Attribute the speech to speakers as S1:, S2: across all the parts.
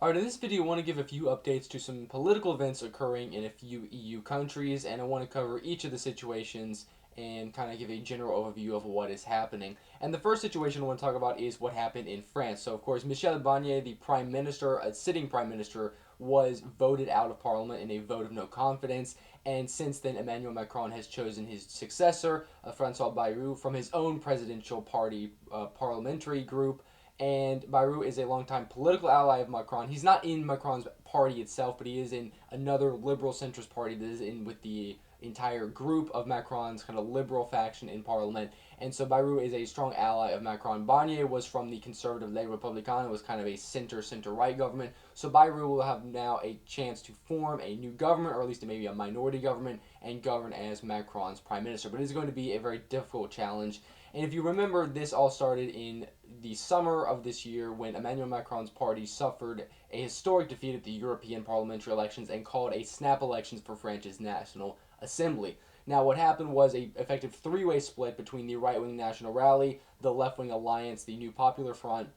S1: Alright, in this video I want to give a few updates to some political events occurring in a few EU countries, and I want to cover each of the situations and kind of give a general overview of what is happening. And the first situation I want to talk about is what happened in France. So, of course, Michel Barnier, the prime minister, a sitting prime minister, was voted out of parliament in a vote of no confidence, and since then Emmanuel Macron has chosen his successor, Francois Bayrou, from his own presidential party parliamentary group. And Bayrou is a longtime political ally of Macron. He's not in Macron's party itself, but he is in another liberal centrist party that is in with the entire group of Macron's kind of liberal faction in parliament. And so Bayrou is a strong ally of Macron. Barnier was from the conservative Les Républicains, was kind of a center-right government. So Bayrou will have now a chance to form a new government, or at least maybe a minority government, and govern as Macron's prime minister. But it is going to be a very difficult challenge. And if you remember, this all started in the summer of this year when Emmanuel Macron's party suffered a historic defeat at the European parliamentary elections and called a snap elections for France's National Assembly. Now, what happened was a effective three-way split between the right-wing National Rally, the left-wing Alliance, the New Popular Front,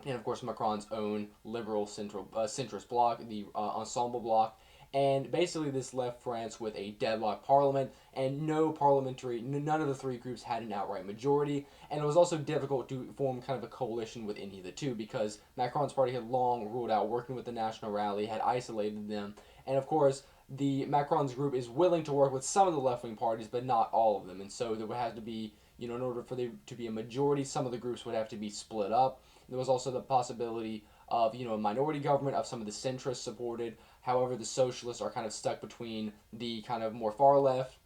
S1: and of course Macron's own liberal centrist bloc, the Ensemble bloc. And basically, this left France with a deadlock parliament, and none of the three groups had an outright majority. And it was also difficult to form kind of a coalition with any of the two because Macron's party had long ruled out working with the National Rally, had isolated them, and of course, the Macron's group is willing to work with some of the left wing parties, but not all of them. And so there would have to be, in order for there to be a majority, some of the groups would have to be split up. There was also the possibility of, a minority government of some of the centrists supported. However, the socialists are kind of stuck between the kind of more far left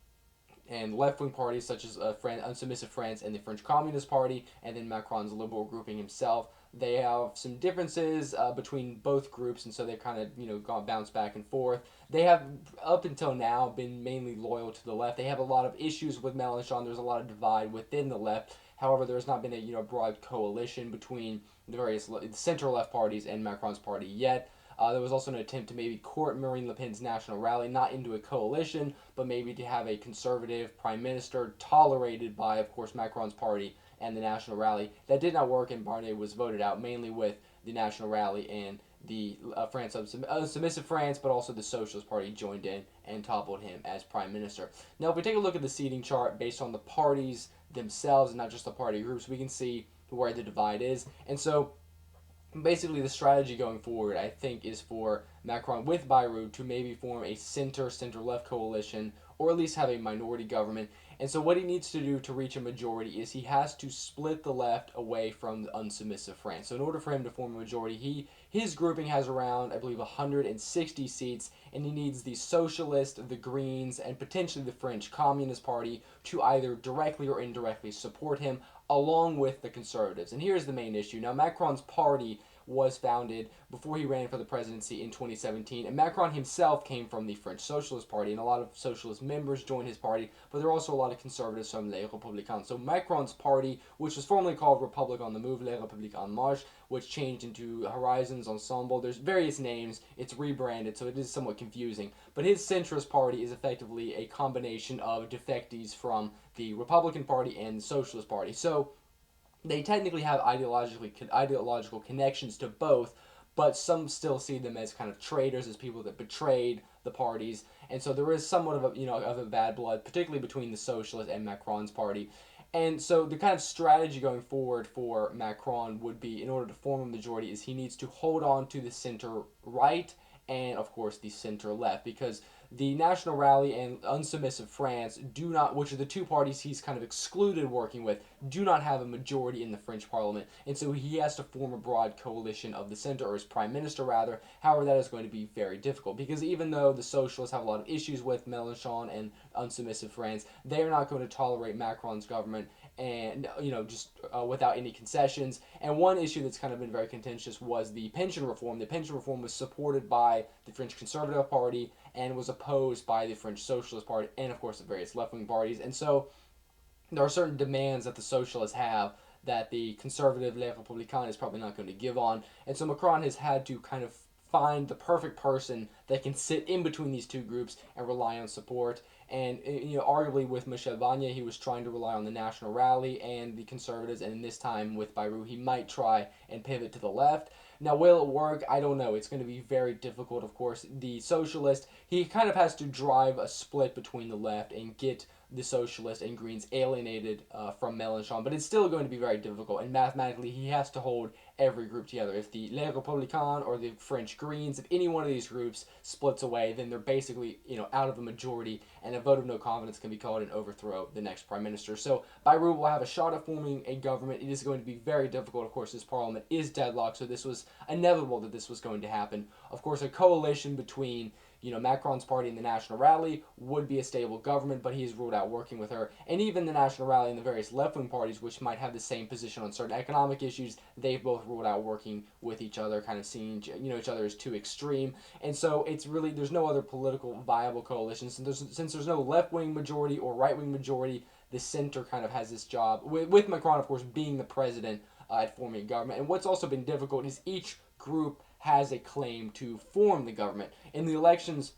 S1: and left-wing parties such as Unsubmissive France and the French Communist Party, and then Macron's liberal grouping himself. They have some differences between both groups, and so they've kind of gone bounced back and forth. They have up until now been mainly loyal to the left. They have a lot of issues with Mélenchon. There's a lot of divide within the left. However, there has not been a broad coalition between the various center-left parties and Macron's party yet. There was also an attempt to maybe court Marine Le Pen's National Rally, not into a coalition, but maybe to have a conservative prime minister tolerated by, of course, Macron's party and the National Rally. That did not work, and Barnier was voted out, mainly with the National Rally and the Submissive France, but also the Socialist Party joined in and toppled him as prime minister. Now, if we take a look at the seating chart based on the parties themselves and not just the party groups, we can see where the divide is. And so basically the strategy going forward, I think, is for Macron with Bayrou to maybe form a center-left coalition, or at least have a minority government. And so what he needs to do to reach a majority is he has to split the left away from the unsubmissive France. So in order for him to form a majority, his grouping has around, I believe, 160 seats, and he needs the Socialists, the Greens, and potentially the French Communist Party to either directly or indirectly support him, along with the Conservatives. And here's the main issue. Now, Macron's party was founded before he ran for the presidency in 2017, and Macron himself came from the French Socialist Party, and a lot of socialist members joined his party, but there are also a lot of conservatives from Les Républicains. So Macron's party, which was formerly called Republic on the Move, Les Républiques en Marche, which changed into Horizons Ensemble, there's various names, it's rebranded, so it is somewhat confusing, but his centrist party is effectively a combination of defectees from the Republican Party and the Socialist Party. So they technically have ideological connections to both, but some still see them as kind of traitors, as people that betrayed the parties, and so there is somewhat of a bad blood, particularly between the Socialists and Macron's party. And so the kind of strategy going forward for Macron would be, in order to form a majority, is he needs to hold on to the center right and, of course, the center left, because the National Rally and Unsubmissive France do not, which are the two parties he's kind of excluded working with, do not have a majority in the French Parliament, and so he has to form a broad coalition of the center, or his prime minister rather. However, that is going to be very difficult, because even though the socialists have a lot of issues with Mélenchon and Unsubmissive France, they are not going to tolerate Macron's government, and just without any concessions. And one issue that's kind of been very contentious was the pension reform. The pension reform was supported by the French Conservative Party and was opposed by the French Socialist Party and, of course, the various left-wing parties. And so there are certain demands that the socialists have that the conservative Les Républicains is probably not going to give on. And so Macron has had to kind of find the perfect person that can sit in between these two groups and rely on support. And arguably with Michel Barnier, he was trying to rely on the National Rally and the Conservatives, and this time with Bayrou, he might try and pivot to the left. Now, will it work? I don't know. It's going to be very difficult, of course. The socialist, he kind of has to drive a split between the left and get the socialist and Greens alienated from Mélenchon, but it's still going to be very difficult. And mathematically, he has to hold every group together. If the Les Républicains or the French Greens, if any one of these groups splits away, then they're basically out of a majority, and a vote of no confidence can be called and overthrow the next prime minister. So Beirut will have a shot at forming a government. It is going to be very difficult. Of course, this parliament is deadlocked, so this was inevitable that this was going to happen. Of course, a coalition between Macron's party and the National Rally would be a stable government, but he's ruled out working with her. And even the National Rally and the various left-wing parties, which might have the same position on certain economic issues, they've both ruled out working with each other, kind of seeing each other as too extreme. And so it's really, there's no other political viable coalition. Since there's no left-wing majority or right-wing majority, the center kind of has this job, with Macron, of course, being the president at forming a government. And what's also been difficult is each group has a claim to form the government. In the elections,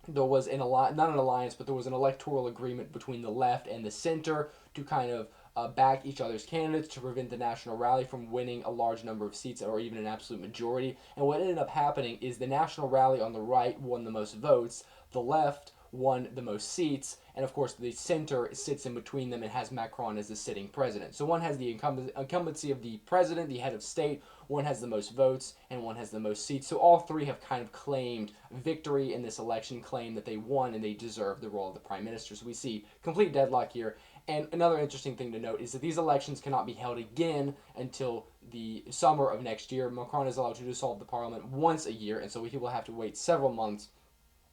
S1: there was not an alliance, but there was an electoral agreement between the left and the center to kind of back each other's candidates to prevent the National Rally from winning a large number of seats or even an absolute majority. And what ended up happening is the National Rally on the right won the most votes, the left won the most seats, and of course the center sits in between them and has Macron as the sitting president. So one has the incumbency of the president, the head of state, one has the most votes, and one has the most seats. So all three have kind of claimed victory in this election, claimed that they won and they deserve the role of the prime minister. So we see complete deadlock here. And another interesting thing to note is that these elections cannot be held again until the summer of next year. Macron is allowed to dissolve the parliament once a year, and so he will have to wait several months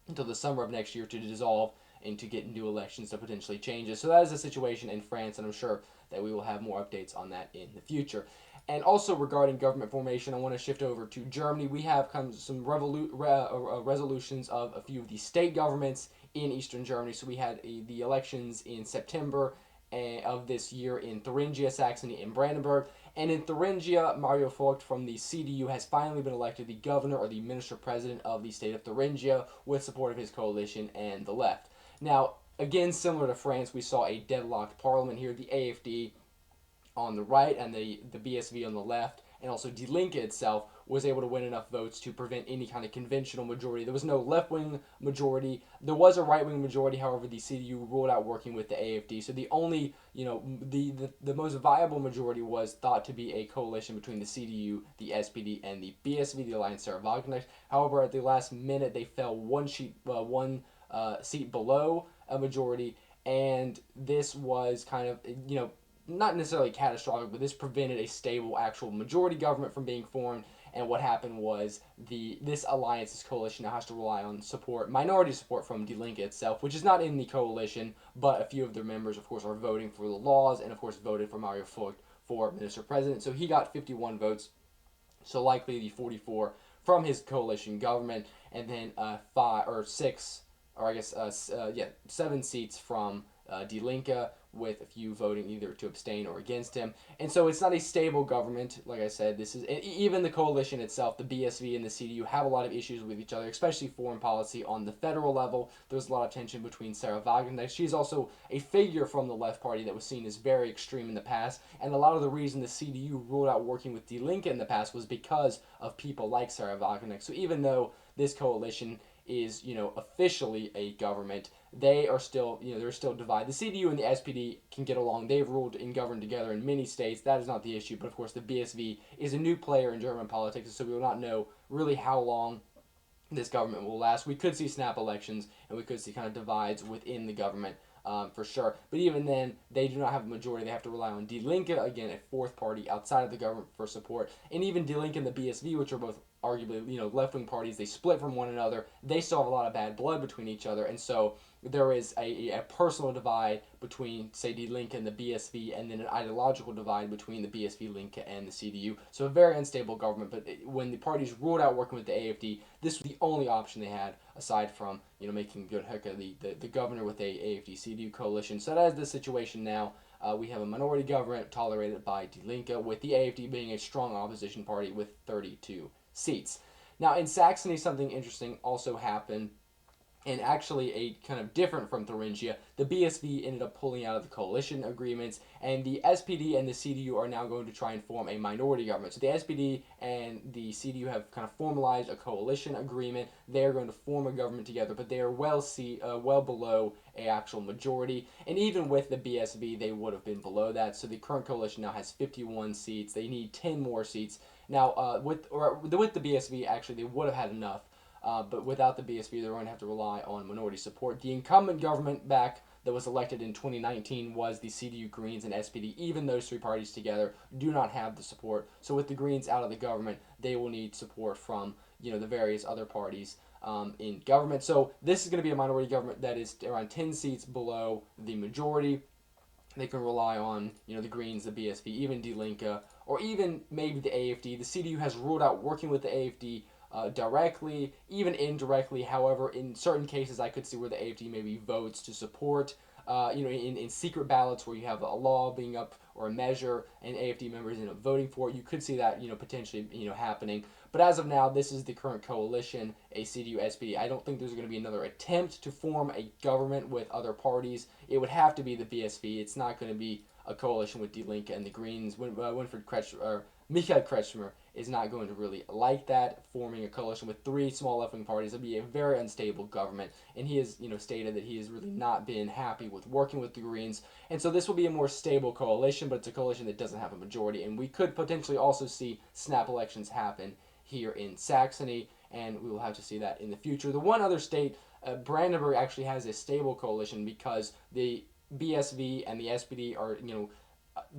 S1: until the summer of next year to dissolve and to get new elections to potentially change it. So that is the situation in France, and I'm sure that we will have more updates on that in the future. And also regarding government formation, I want to shift over to Germany. We have some resolutions of a few of the state governments in Eastern Germany. So we had the elections in September of this year in Thurngia, Saxony and Brandenburg. And in Thurngia, Mario Vogt from the CDU has finally been elected the governor or the minister-president of the state of Thuringia with support of his coalition and the left. Now, again, similar to France, we saw a deadlocked parliament here. The AfD on the right and the BSV on the left, and also Die Linke itself, was able to win enough votes to prevent any kind of conventional majority. There was no left-wing majority. There was a right-wing majority, however, the CDU ruled out working with the AfD. So the only, the most viable majority was thought to be a coalition between the CDU, the SPD, and the BSV, the Alliance Sarah Wagenknecht. However, at the last minute, they fell one seat below a majority, and this was kind of, not necessarily catastrophic, but this prevented a stable actual majority government from being formed. And what happened was this alliance, this coalition, now has to rely on minority support from Die Linke itself, which is not in the coalition, but a few of their members, of course, are voting for the laws and, of course, voted for Mario Vogt for minister-president. So he got 51 votes, so likely the 44 from his coalition government, and then 7 seats from Die Linke, with a few voting either to abstain or against him. And so it's not a stable government. Like I said, this is even the coalition itself, the BSV and the CDU, have a lot of issues with each other, especially foreign policy on the federal level. There's a lot of tension between Sarah Wagenknecht. She's also a figure from the left party that was seen as very extreme in the past, and a lot of the reason the CDU ruled out working with Die Linke in the past was because of people like Sarah Wagenknecht. So even though this coalition is, officially a government, they are still, there's still divide. The CDU and the SPD can get along. They've ruled and governed together in many states. That is not the issue. But of course, the BSV is a new player in German politics, so we will not know really how long this government will last. We could see snap elections, and we could see kind of divides within the government. For sure. But even then, they do not have a majority. They have to rely on Die Linke, again, a fourth party outside of the government, for support. And even Die Linke and the BSV, which are both arguably, left-wing parties, they split from one another. They still have a lot of bad blood between each other. And so there is a personal divide between, say, Die Linke and the BSV, and then an ideological divide between the BSV, Linke, and the CDU. So a very unstable government. But when the parties ruled out working with the AfD, this was the only option they had, aside from, making Björn Höcke the governor with a AfD-CDU coalition. So that is the situation now. We have a minority government tolerated by Die Linke, with the AfD being a strong opposition party with 32 seats. Now, in Saxony, something interesting also happened. And actually, a kind of different from Thuringia, the BSV ended up pulling out of the coalition agreements, and the SPD and the CDU are now going to try and form a minority government. So the SPD and the CDU have kind of formalized a coalition agreement. They're going to form a government together, but they are well below a actual majority. And even with the BSV, they would have been below that. So the current coalition now has 51 seats. They need 10 more seats. Now, with the BSV, actually, they would have had enough. But without the BSV, they're going to have to rely on minority support. The incumbent government back that was elected in 2019 was the CDU, Greens, and SPD. Even those three parties together do not have the support. So with the Greens out of the government, they will need support from the various other parties in government. So this is going to be a minority government that is around 10 seats below the majority. They can rely on the Greens, the BSV, even Die Linke, or even maybe the AFD. The CDU has ruled out working with the AFD directly, even indirectly. However, in certain cases, I could see where the AFD maybe votes to support, in secret ballots where you have a law being up or a measure and AFD members end up voting for it. You could see that, potentially, happening. But as of now, this is the current coalition, a CDU SPD. I don't think there's going to be another attempt to form a government with other parties. It would have to be the BSV. It's not going to be a coalition with Die Linke and the Greens. Winfried Kretschmer, or Michael Kretschmer, is not going to really like that, forming a coalition with three small left-wing parties. It'll be a very unstable government, and he has, stated that he has really not been happy with working with the Greens, and so this will be a more stable coalition, but it's a coalition that doesn't have a majority, and we could potentially also see snap elections happen here in Saxony, and we will have to see that in the future. The one other state, Brandenburg, actually has a stable coalition because the BSV and the SPD are,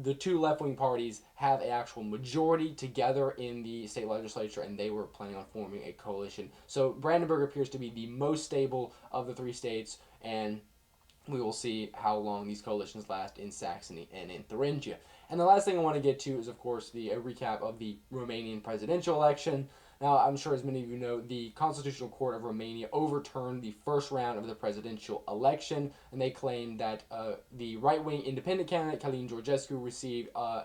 S1: the two left-wing parties have an actual majority together in the state legislature, and they were planning on forming a coalition. So Brandenburg appears to be the most stable of the three states, and we will see how long these coalitions last in Saxony and in Thuringia. And the last thing I want to get to is, of course, a recap of the Romanian presidential election. Now, I'm sure as many of you know, the Constitutional Court of Romania overturned the first round of the presidential election, and they claimed that the right-wing independent candidate, Călin Georgescu, received a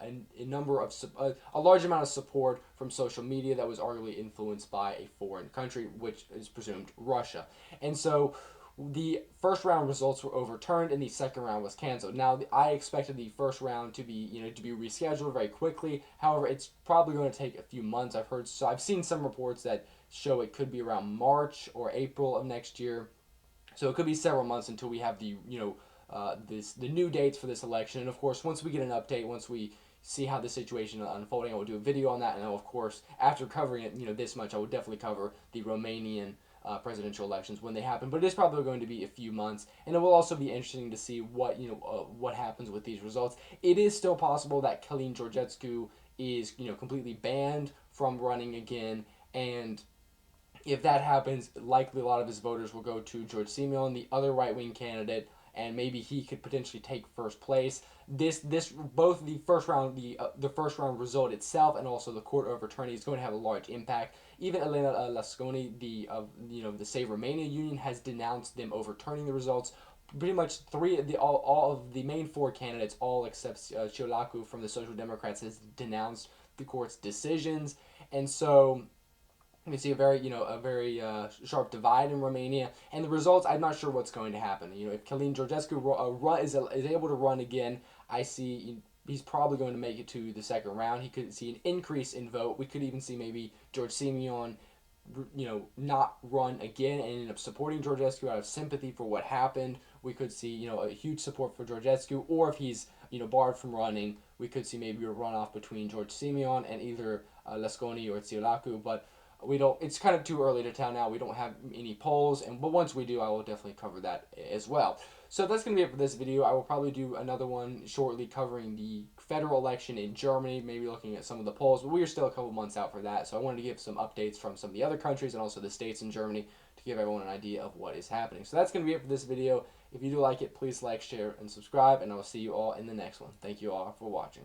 S1: large amount of support from social media that was arguably influenced by a foreign country, which is presumed Russia. And so the first round results were overturned and the second round was canceled. Now, I expected the first round to be rescheduled very quickly. However, it's probably going to take a few months. I've seen some reports that show it could be around March or April of next year. So it could be several months until we have the new dates for this election. And of course, once we get an update, once we see how the situation is unfolding, I will do a video on that. And of course, after covering it, this much, I will definitely cover the Romanian presidential elections when they happen, but it is probably going to be a few months, and it will also be interesting to see what happens with these results. It is still possible that Călin Georgescu is completely banned from running again, and if that happens, likely a lot of his voters will go to George Simeon, the other right-wing candidate, and maybe he could potentially take first place. Both the first round result itself and also the court overturning is going to have a large impact. Even Elena Lasconi, the Save Romania Union, has denounced them overturning the results. Pretty much all of the main four candidates, all except Ciolacu from the Social Democrats, has denounced the court's decisions, and so we see a very sharp divide in Romania, and the results, I'm not sure what's going to happen. If Călin Georgescu is able to run again, I see he's probably going to make it to the second round. He could see an increase in vote. We could even see maybe George Simeon, not run again and end up supporting Georgescu out of sympathy for what happened. We could see, a huge support for Georgescu, or if he's, barred from running, we could see maybe a runoff between George Simeon and either Lasconi or Ciolacu, but it's kind of too early to tell now. We don't have any polls, but once we do, I will definitely cover that as well. So that's going to be it for this video. I will probably do another one shortly covering the federal election in Germany, maybe looking at some of the polls, but we are still a couple months out for that. So I wanted to give some updates from some of the other countries and also the states in Germany to give everyone an idea of what is happening. So that's going to be it for this video. If you do like it, please like, share, and subscribe, and I will see you all in the next one. Thank you all for watching.